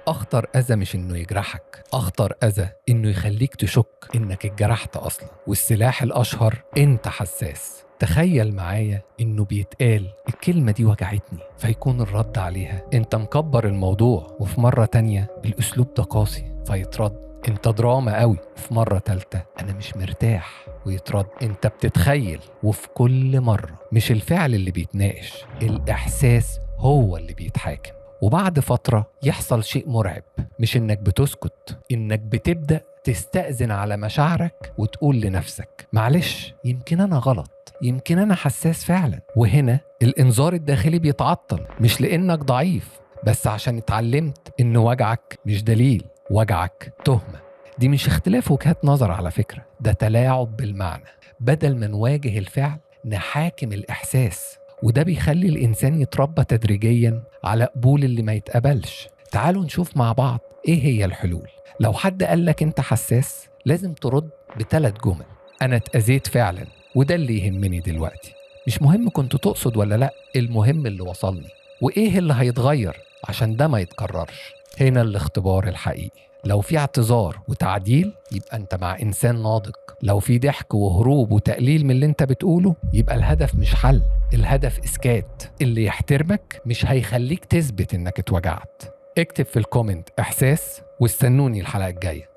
أخطر أذى مش إنه يجرحك، أخطر أذى إنه يخليك تشك إنك اتجرحت أصلا. والسلاح الأشهر أنت حساس. تخيل معايا إنه بيتقال الكلمة دي وجعتني، فيكون الرد عليها أنت مكبر الموضوع، وفي مرة تانية الأسلوب ده قاسي فيترد أنت دراما قوي، وفي مرة تالتة أنا مش مرتاح ويترد أنت بتتخيل. وفي كل مرة مش الفعل اللي بيتناقش، الإحساس هو اللي بيتحاكم. وبعد فترة يحصل شيء مرعب، مش إنك بتسكت، إنك بتبدأ تستأذن على مشاعرك وتقول لنفسك معلش يمكن أنا غلط، يمكن أنا حساس فعلا. وهنا الإنذار الداخلي بيتعطل، مش لأنك ضعيف، بس عشان اتعلمت إن وجعك مش دليل، وجعك تهمة. دي مش اختلاف وجهات نظر على فكرة، ده تلاعب بالمعنى. بدل ما نواجه الفعل نحاكم الإحساس، وده بيخلي الإنسان يتربى تدريجيا على قبول اللي ما يتقبلش. تعالوا نشوف مع بعض إيه هي الحلول. لو حد قالك أنت حساس لازم ترد ب3 جمل: أنا اتأذيت فعلا وده اللي يهمني دلوقتي. مش مهم كنت تقصد ولا لأ، المهم اللي وصلني وإيه اللي هيتغير عشان ده ما يتكررش. هنا الاختبار الحقيقي. لو في اعتذار وتعديل يبقى انت مع انسان ناضج، لو في ضحك وهروب وتقليل من اللي انت بتقوله يبقى الهدف مش حل، الهدف اسكات. اللي يحترمك مش هيخليك تثبت انك اتوجعت. اكتب في الكومنت احساس واستنوني الحلقة الجاية.